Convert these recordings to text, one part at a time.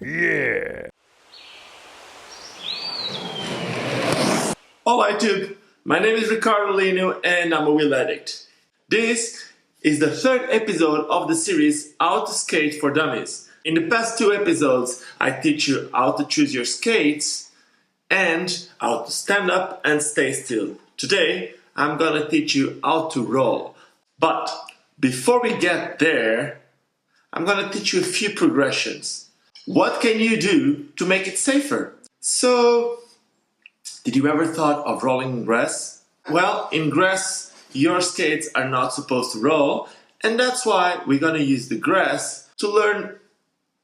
Yeah! Hola YouTube, my name is Ricardo Lino and I'm a wheel addict. This is the third episode of the series How to Skate for Dummies. In the past two episodes, I teach you how to choose your skates and how to stand up and stay still. Today, I'm gonna teach you how to roll. But before we get there, I'm gonna teach you a few progressions. What can you do to make it safer? So, did you ever thought of rolling in grass? Well, in grass, your skates are not supposed to roll, and that's why we're gonna use the grass to learn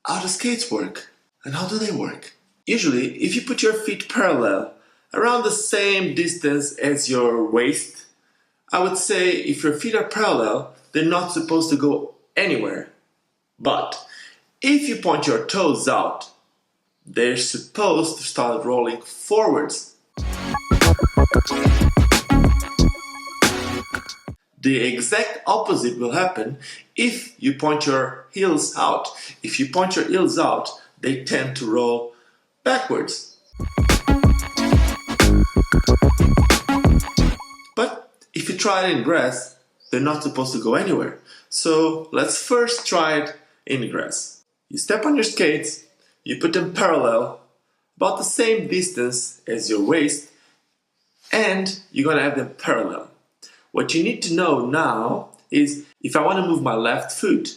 how the skates work. And how do they work? Usually, if you put your feet parallel, around the same distance as your waist, I would say if your feet are parallel, they're not supposed to go anywhere. But if you point your toes out, they're supposed to start rolling forwards. The exact opposite will happen if you point your heels out. If you point your heels out, they tend to roll backwards. But if you try it in grass, they're not supposed to go anywhere. So let's first try it in grass. You step on your skates, you put them parallel, about the same distance as your waist, and you're gonna have them parallel. What you need to know now is if I want to move my left foot,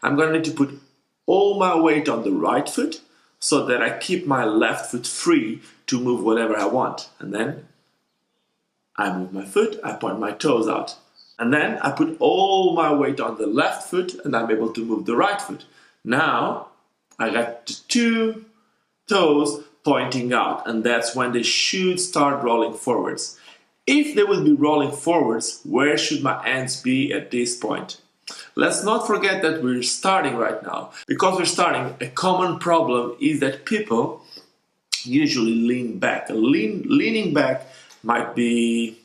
I'm gonna need to put all my weight on the right foot so that I keep my left foot free to move whatever I want. And then I move my foot, I point my toes out. And then I put all my weight on the left foot and I'm able to move the right foot. Now I got the two toes pointing out, and that's when they should start rolling forwards. If they will be rolling forwards, where should my hands be at this point? Let's not forget that we're starting right now. Because we're starting, a common problem is that people usually lean back. Leaning back might be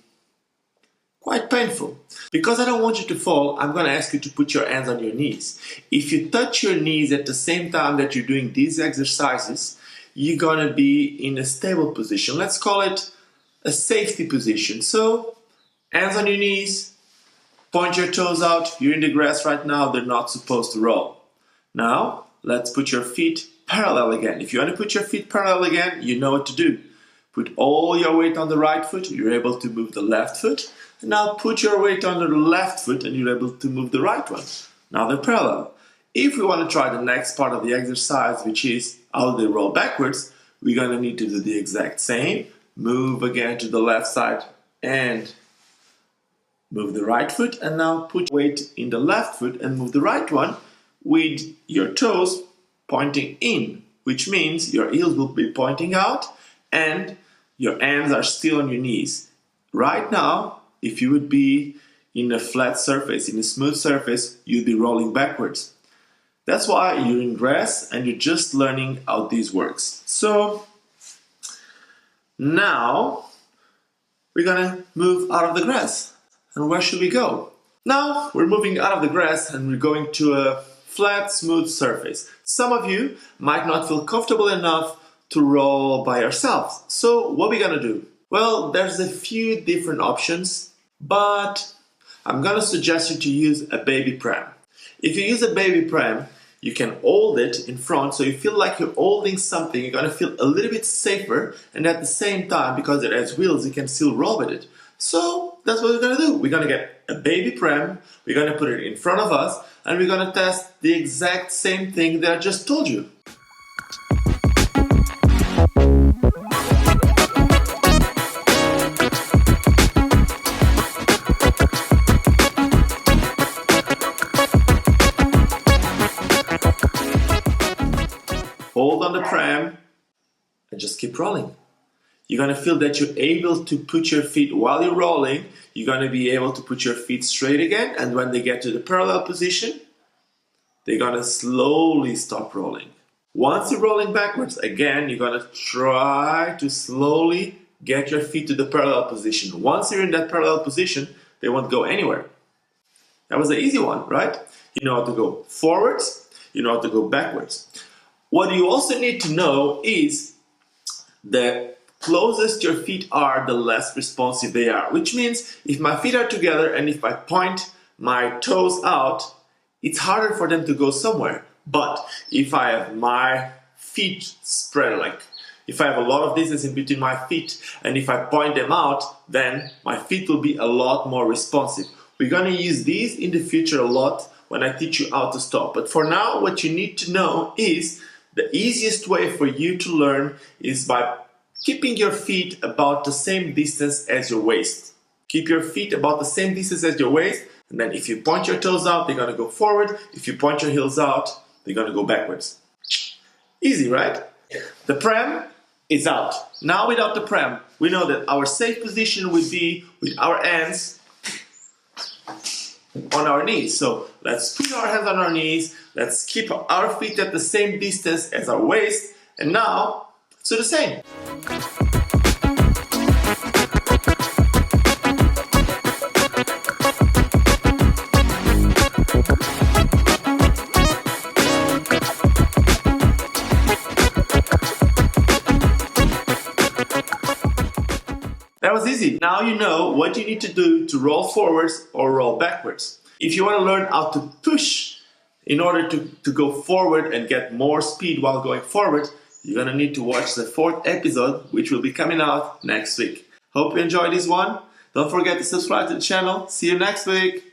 quite painful. Because I don't want you to fall, I'm going to ask you to put your hands on your knees. If you touch your knees at the same time that you're doing these exercises, you're going to be in a stable position. Let's call it a safety position. So, hands on your knees, point your toes out. You're in the grass right now, they're not supposed to roll. Now, let's put your feet parallel again. If you want to put your feet parallel again, you know what to do. Put all your weight on the right foot, you're able to move the left foot. And now put your weight on the left foot and you're able to move the right one. Now they're parallel. If we want to try the next part of the exercise, which is how they roll backwards, we're going to need to do the exact same. Move again to the left side and move the right foot. And now put weight in the left foot and move the right one with your toes pointing in, which means your heels will be pointing out and your hands are still on your knees. Right now, if you would be in a flat surface, in a smooth surface, you'd be rolling backwards. That's why you're in grass and you're just learning how this works. So now we're gonna move out of the grass. And where should we go? Now we're moving out of the grass and we're going to a flat, smooth surface. Some of you might not feel comfortable enough to roll by yourselves. So what are we gonna do? Well, there's a few different options, but I'm gonna suggest you to use a Baby Preamp. If you use a Baby Preamp, you can hold it in front so you feel like you're holding something. You're gonna feel a little bit safer, and at the same time, because it has wheels, you can still roll with it. So that's what we're gonna do. We're gonna get a Baby Preamp, we're gonna put it in front of us, and we're gonna test the exact same thing that I just told you. Hold on the pram and just keep rolling. You're gonna feel that you're able to put your feet while you're rolling. You're gonna be able to put your feet straight again, and when they get to the parallel position, they're gonna slowly stop rolling. Once you're rolling backwards, again, you're gonna try to slowly get your feet to the parallel position. Once you're in that parallel position, they won't go anywhere. That was an easy one, right? You know how to go forwards, you know how to go backwards. What you also need to know is the closest your feet are, the less responsive they are. Which means if my feet are together and if I point my toes out, it's harder for them to go somewhere. But if I have my feet spread, like if I have a lot of distance in between my feet and if I point them out, then my feet will be a lot more responsive. We're going to use these in the future a lot when I teach you how to stop. But for now, what you need to know is the easiest way for you to learn is by keeping your feet about the same distance as your waist. Keep your feet about the same distance as your waist, and then if you point your toes out, they're going to go forward. If you point your heels out, they're going to go backwards. Easy, right? The pram is out. Now without the pram, we know that our safe position would be with our hands on our knees. So let's put our hands on our knees, let's keep our feet at the same distance as our waist, and now let's do the same. That was easy. Now you know what you need to do to roll forwards or roll backwards. If you want to learn how to push in order to go forward and get more speed while going forward, you're going to need to watch the 4th episode, which will be coming out next week. Hope you enjoyed this one. Don't forget to subscribe to the channel. See you next week.